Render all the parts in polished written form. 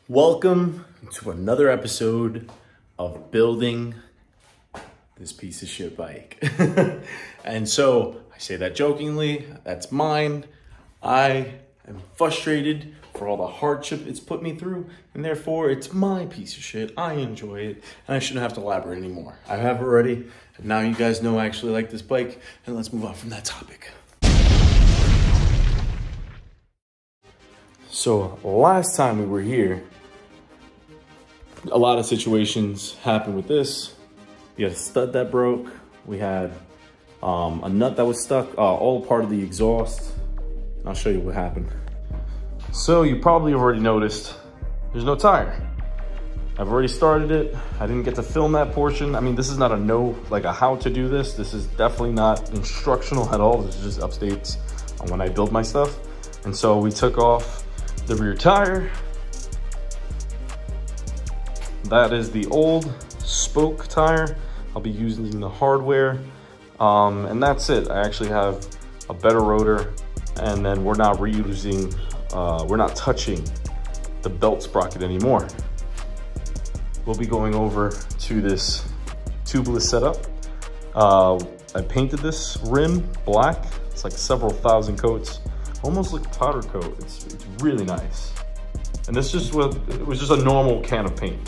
Welcome to another episode of building this piece of shit bike. And so I say that jokingly, that's mine. I am frustrated for all the hardship it's put me through, and therefore it's my piece of shit. I enjoy it, and I shouldn't have to elaborate anymore. I have already, and now you guys know I actually like this bike, and let's move on from that topic. So last time we were here, a lot of situations happened with this. We had a stud that broke. We had a nut that was stuck, all part of the exhaust. I'll show you what happened. So you probably already noticed there's no tire. I've already started it. I didn't get to film that portion. I mean, this is not a how to do this. This is definitely not instructional at all. This is just updates on when I build my stuff. And so we took off the rear tire. That is the old spoke tire. I'll be using the hardware, and that's it. I actually have a better rotor, and then we're not reusing, we're not touching the belt sprocket anymore. We'll be going over to this tubeless setup. I painted this rim black. It's like several thousand coats, almost like powder coat. It's really nice. And this it was just a normal can of paint.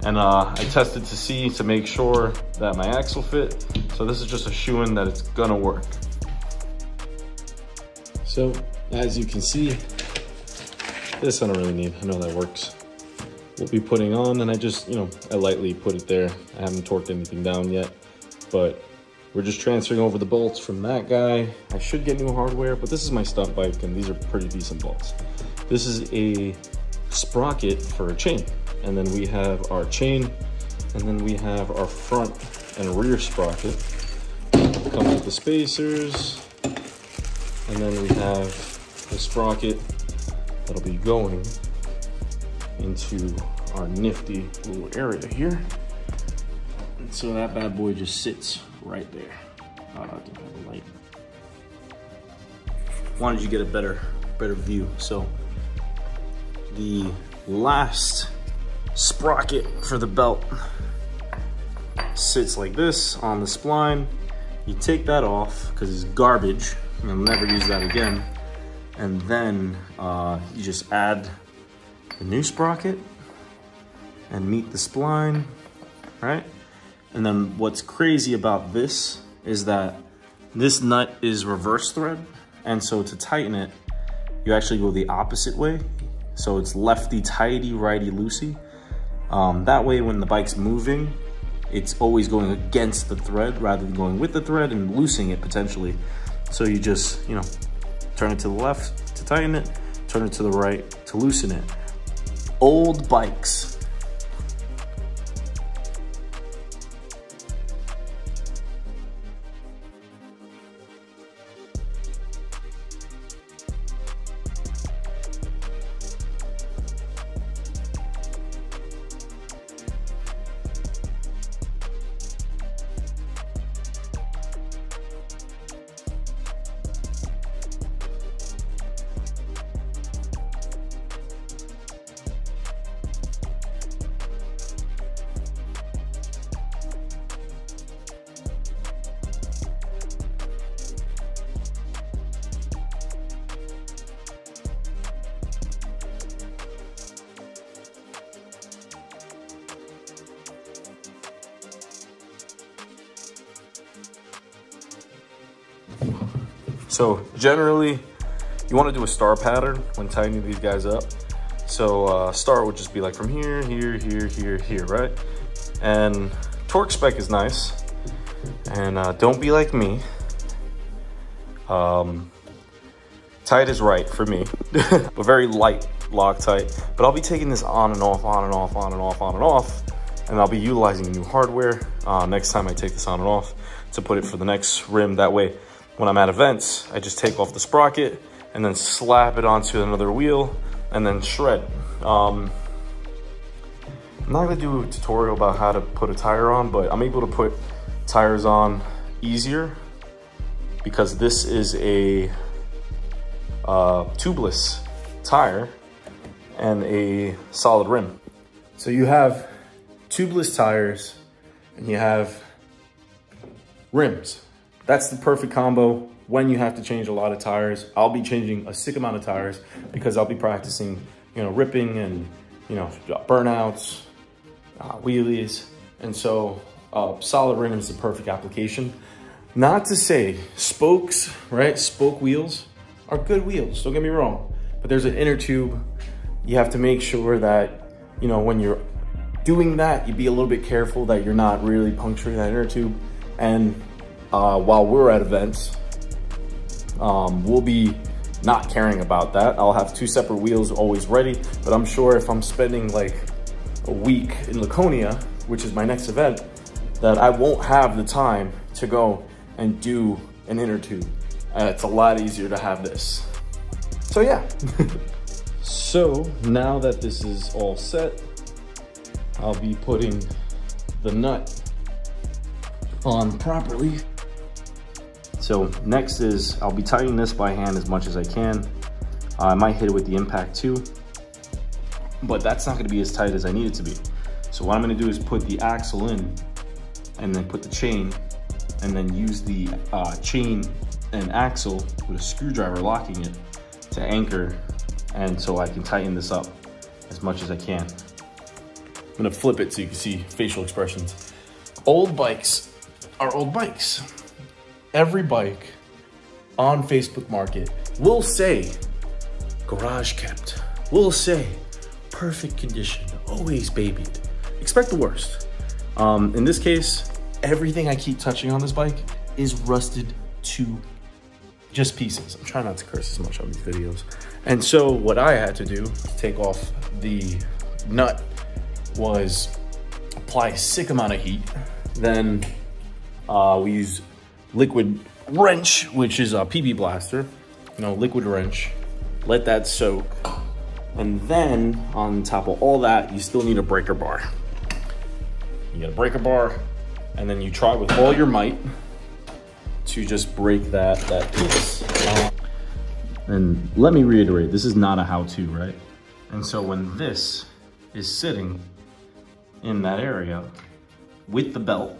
And I tested to make sure that my axle fit. So this is just a shoo-in that it's gonna work. So as you can see, this I don't really need. I know that works. We'll be putting on, and I lightly put it there. I haven't torqued anything down yet, but we're just transferring over the bolts from that guy. I should get new hardware, but this is my stunt bike, and these are pretty decent bolts. This is a sprocket for a chain. And then we have our chain, and then we have our front and rear sprocket. It comes with the spacers, and then we have the sprocket that'll be going into our nifty little area here. And so that bad boy just sits right there. I don't have a light. Wanted you to get a better view. So the last sprocket for the belt sits like this on the spline. You take that off because it's garbage. You'll never use that again. And then you just add the new sprocket and meet the spline, right? And then what's crazy about this is that this nut is reverse thread. And so to tighten it, you actually go the opposite way. So it's lefty tighty, righty loosey. That way when the bike's moving, it's always going against the thread rather than going with the thread and loosening it potentially. So you just, turn it to the left to tighten it, turn it to the right to loosen it. Old bikes. So generally, you want to do a star pattern when tightening these guys up. So star would just be like from here, here, here, here, here, right? And torque spec is nice. And don't be like me. Tight is right for me, but very light Loctite. But I'll be taking this on and off, on and off, on and off, on and off. And I'll be utilizing new hardware next time I take this on and off to put it for the next rim. That way, when I'm at events, I just take off the sprocket and then slap it onto another wheel and then shred. I'm not gonna do a tutorial about how to put a tire on, but I'm able to put tires on easier because this is a tubeless tire, and a solid rim. So you have tubeless tires and you have rims. That's the perfect combo when you have to change a lot of tires. I'll be changing a sick amount of tires because I'll be practicing, you know, ripping and, you know, burnouts, wheelies. And so solid rim is the perfect application. Not to say spokes, right? Spoke wheels are good wheels, don't get me wrong. But there's an inner tube. You have to make sure that, you know, when you're doing that, you be a little bit careful that you're not really puncturing that inner tube. And while we're at events, we'll be not caring about that. I'll have 2 separate wheels always ready, but I'm sure if I'm spending like a week in Laconia, which is my next event, that I won't have the time to go and do an inner tube. It's a lot easier to have this. So yeah. So now that this is all set, I'll be putting the nut on properly. So next is I'll be tightening this by hand as much as I can. I might hit it with the impact too, but that's not gonna be as tight as I need it to be. So what I'm gonna do is put the axle in and then put the chain and then use the chain and axle with a screwdriver locking it to anchor, and so I can tighten this up as much as I can. I'm gonna flip it so you can see facial expressions. Old bikes are old bikes. Every bike on Facebook Market will say garage kept, will say perfect condition, always babied. Expect the worst. In this case, everything I keep touching on this bike is rusted to just pieces. I'm trying not to curse as much on these videos. And so what I had to do to take off the nut was apply a sick amount of heat. Then we use liquid wrench, which is a PB blaster, you know, liquid wrench. Let that soak. And then on top of all that, you still need a breaker bar. You get a breaker bar, and then you try with all your might to just break that piece. And let me reiterate, this is not a how-to, right? And so when this is sitting in that area with the belt,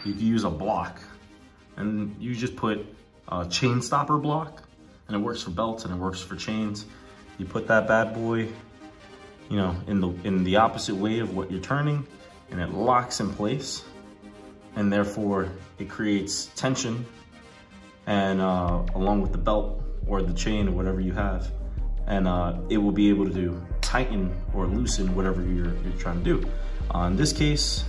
you can use a block, and you just put a chain stopper block, and it works for belts and it works for chains. You put that bad boy, you know, in the opposite way of what you're turning, and it locks in place, and therefore it creates tension, and along with the belt or the chain or whatever you have, and it will be able to tighten or loosen whatever you're trying to do. In this case,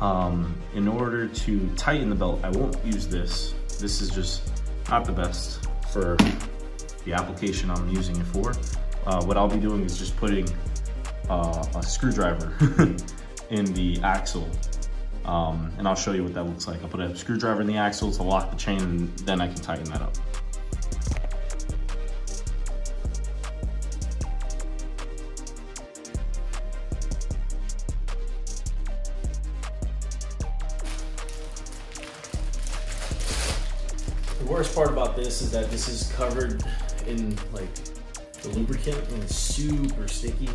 in order to tighten the belt, I won't use this. This is just not the best for the application I'm using it for. What I'll be doing is just putting a screwdriver in the axle, and I'll show you what that looks like. I'll put a screwdriver in the axle to lock the chain, and then I can tighten that up. The worst part about this is that this is covered in like the lubricant, and it's super sticky.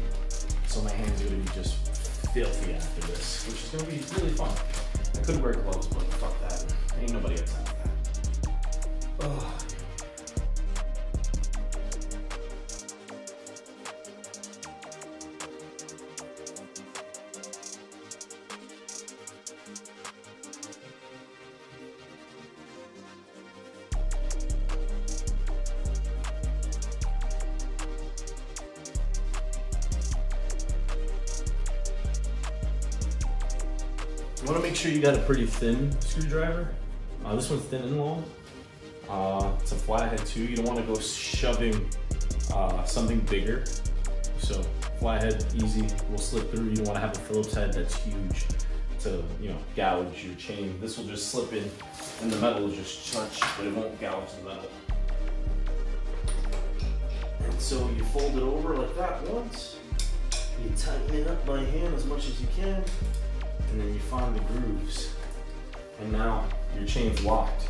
So my hands are gonna be just filthy after this, which is gonna be really fun. I could wear gloves, but fuck that. Ain't nobody got time for that. Ugh. You want to make sure you got a pretty thin screwdriver. This one's thin and long. It's a flathead too. You don't want to go shoving something bigger. So flathead, easy, will slip through. You don't want to have a Phillips head that's huge to, you know, gouge your chain. This will just slip in, and the metal will just touch, but it won't gouge the metal. And so you fold it over like that once. You tighten it up by hand as much as you can. And then you find the grooves, and now your chain's locked.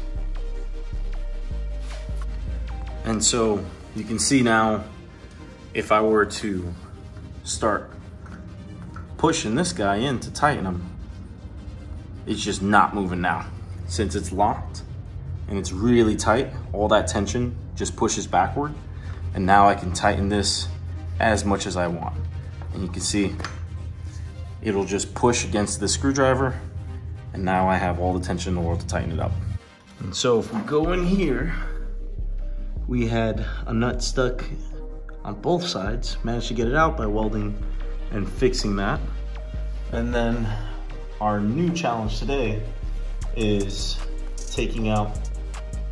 And so you can see now if I were to start pushing this guy in to tighten him, it's just not moving now. Since it's locked and it's really tight, all that tension just pushes backward. And now I can tighten this as much as I want. And you can see it'll just push against the screwdriver. And now I have all the tension in the world to tighten it up. And so if we go in here, we had a nut stuck on both sides, managed to get it out by welding and fixing that. And then our new challenge today is taking out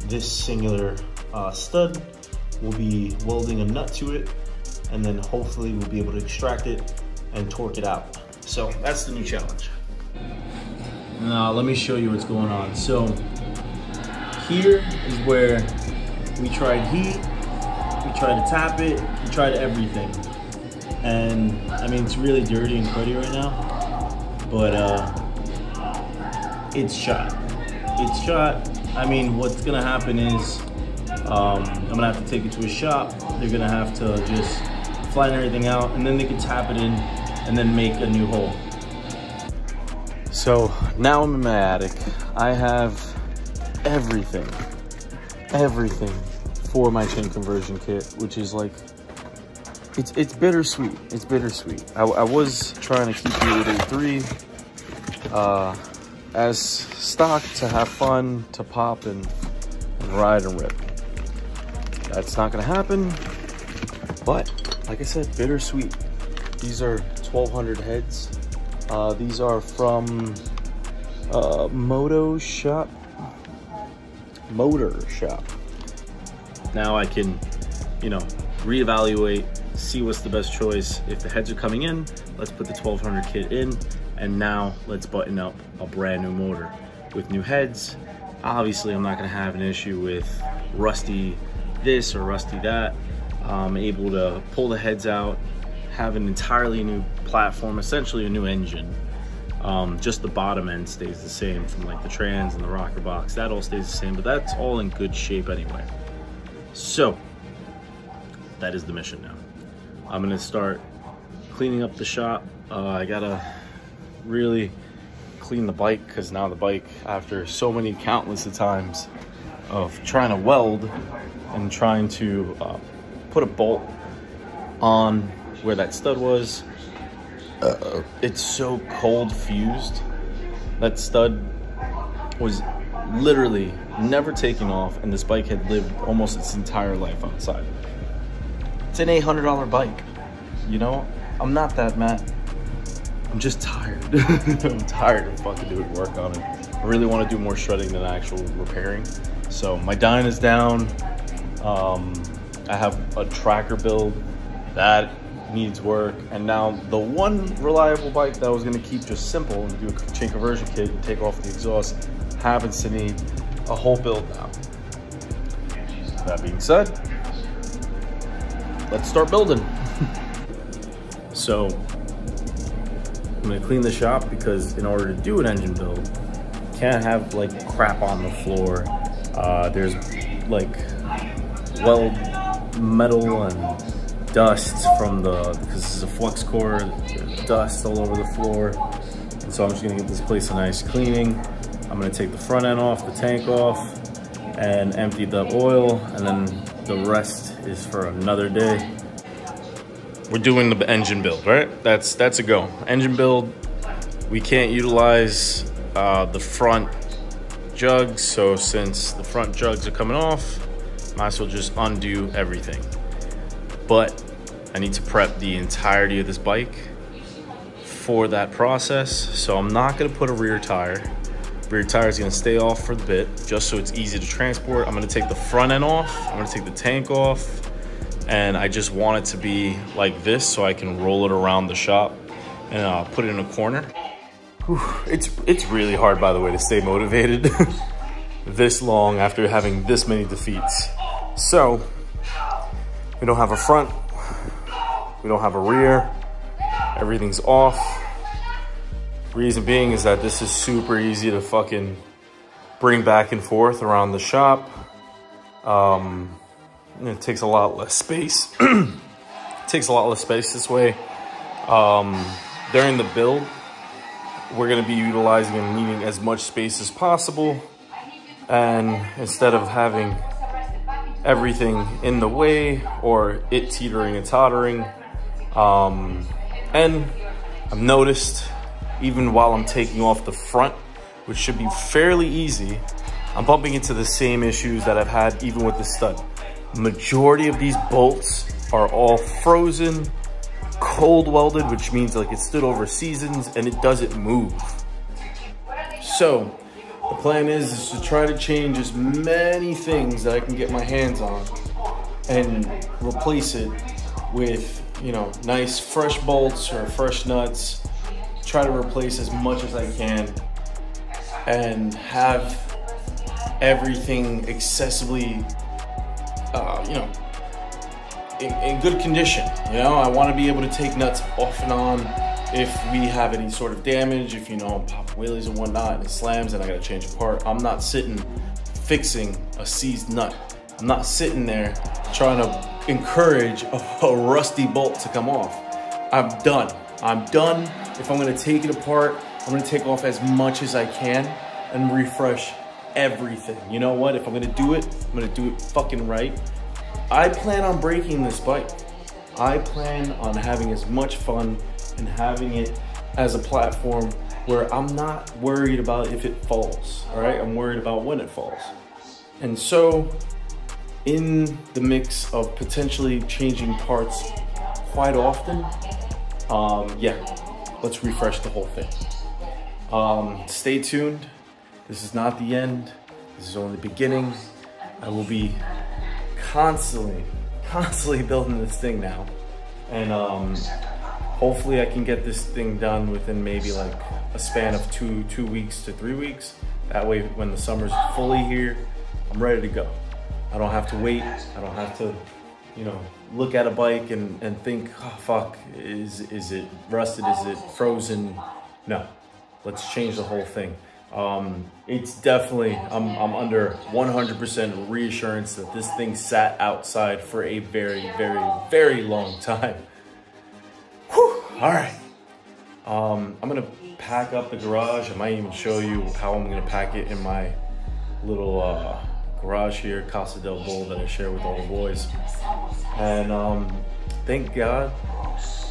this singular stud. We'll be welding a nut to it, and then hopefully we'll be able to extract it and torque it out. So that's the new challenge. Now let me show you what's going on. So here is where we tried heat, we tried to tap it, we tried everything. And I mean, it's really dirty and cruddy right now, but it's shot. It's shot. I mean, what's gonna happen is I'm gonna have to take it to a shop. They're gonna have to just flatten everything out, and then they can tap it in and then make a new hole. So now I'm in my attic. I have everything for my chain conversion kit, which is like, it's bittersweet. It's bittersweet. I was trying to keep the 883 as stock to have fun, to pop and ride and rip. That's not gonna happen, but like I said, bittersweet. These are 1200 heads. These are from Motor Shop. Now I can, you know, reevaluate, see what's the best choice. If the heads are coming in, let's put the 1200 kit in, and now let's button up a brand new motor with new heads. Obviously, I'm not gonna have an issue with rusty this or rusty that. I'm able to pull the heads out, have an entirely new platform, essentially a new engine. Just the bottom end stays the same from like the trans and the rocker box. That all stays the same, but that's all in good shape anyway. So that is the mission now. I'm gonna start cleaning up the shop. I gotta really clean the bike, because now the bike, after so many countless of times of trying to weld and trying to put a bolt on where that stud was, it's so cold fused. That stud was literally never taken off, and this bike had lived almost its entire life outside. It's an $800 bike, you know? I'm not that mad. I'm just tired. I'm tired of fucking doing work on it. I really want to do more shredding than actual repairing. So my dyno is down. I have a tracker build that needs work, and now the one reliable bike that I was going to keep just simple and do a chain conversion kit and take off the exhaust happens to need a whole build now. That being said, let's start building. So I'm going to clean the shop, because in order to do an engine build, you can't have like crap on the floor. There's like weld metal and dust from because this is a flux core, there's dust all over the floor. And so I'm just gonna give this place a nice cleaning. I'm gonna take the front end off, the tank off, and empty the oil, and then the rest is for another day. We're doing the engine build, right? That's a go. Engine build, we can't utilize the front jugs, so since the front jugs are coming off, might as well just undo everything. But I need to prep the entirety of this bike for that process, so I'm not gonna put a rear tire. Rear tire is gonna stay off for the bit, just so it's easy to transport. I'm gonna take the front end off, I'm gonna take the tank off, and I just want it to be like this so I can roll it around the shop and put it in a corner. Whew. It's really hard, by the way, to stay motivated this long after having this many defeats. So we don't have a front, we don't have a rear, everything's off. Reason being is that this is super easy to fucking bring back and forth around the shop. It takes a lot less space to takes a lot less space this way. During the build, we're going to be utilizing and needing as much space as possible. And instead of having everything in the way or it teetering and tottering, and I've noticed even while I'm taking off the front, which should be fairly easy, I'm bumping into the same issues that I've had even with the Stunt. Majority of these bolts are all frozen, cold welded, which means like it stood over seasons and it doesn't move. So the plan is to try to change as many things that I can get my hands on and replace it with, you know, nice fresh bolts or fresh nuts. Try to replace as much as I can and have everything accessibly, you know, in good condition. You know, I want to be able to take nuts off and on if we have any sort of damage, if, you know, I'm popping wheelies and whatnot and it slams and I got to change a part. I'm not sitting fixing a seized nut. I'm not sitting there trying to encourage a rusty bolt to come off. I'm done. I'm done. If I'm going to take it apart, I'm going to take off as much as I can and refresh everything. You know what? If I'm going to do it, I'm going to do it fucking right. I plan on breaking this bike. I plan on having as much fun and having it as a platform where I'm not worried about if it falls, all right? I'm worried about when it falls. And so in the mix of potentially changing parts quite often, yeah, let's refresh the whole thing. Stay tuned. This is not the end. This is only the beginning. I will be constantly building this thing now. And hopefully I can get this thing done within maybe like a span of two weeks to 3 weeks. That way when the summer's fully here, I'm ready to go. I don't have to wait. I don't have to, you know, look at a bike and think, oh fuck, is it rusted? Is it frozen? No, let's change the whole thing. It's definitely, I'm under 100% reassurance that this thing sat outside for a very, very, very long time. Whew, all right. I'm gonna pack up the garage. I might even show you how I'm gonna pack it in my little garage here, Casa del Bull, that I share with all the boys. And thank God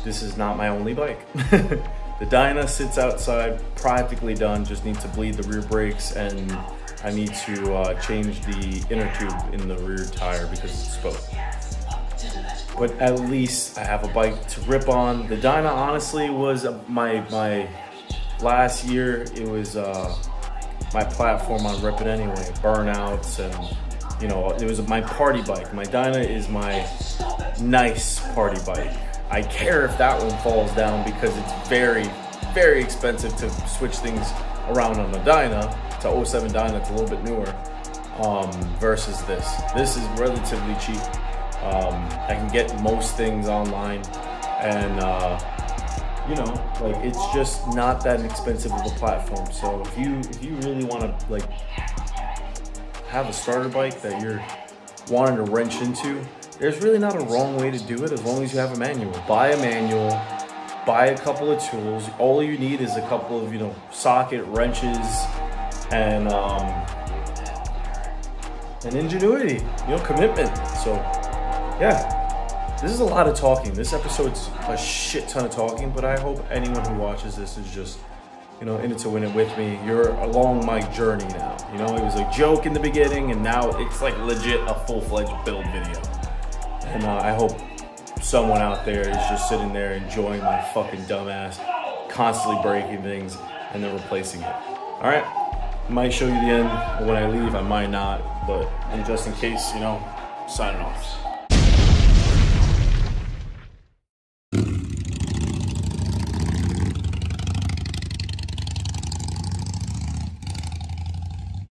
this is not my only bike. The Dyna sits outside, practically done, just need to bleed the rear brakes, and I need to change the inner tube in the rear tire because it's spoke. But at least I have a bike to rip on. The Dyna honestly was my last year, it was my platform on ripping anyway, burnouts, and you know, it was my party bike. My Dyna is my nice party bike. I care if that one falls down because it's very, very expensive to switch things around on the Dyna. It's a 07 Dyna, it's a little bit newer, versus this. This is relatively cheap. I can get most things online, and you know, like, it's just not that expensive of a platform. So if you really want to like have a starter bike that you're wanting to wrench into, there's really not a wrong way to do it as long as you have a manual. Buy a manual, buy a couple of tools. All you need is a couple of, you know, socket wrenches and ingenuity, you know, commitment. So yeah, this is a lot of talking. This episode's a shit ton of talking, but I hope anyone who watches this is just, you know, in it to win it with me. You're along my journey now. You know, it was a joke in the beginning, and now it's like legit a full-fledged build video. And I hope someone out there is just sitting there enjoying my fucking dumbass, constantly breaking things and then replacing it. All right, I might show you the end when I leave. I might not, but just in case, you know, signing off.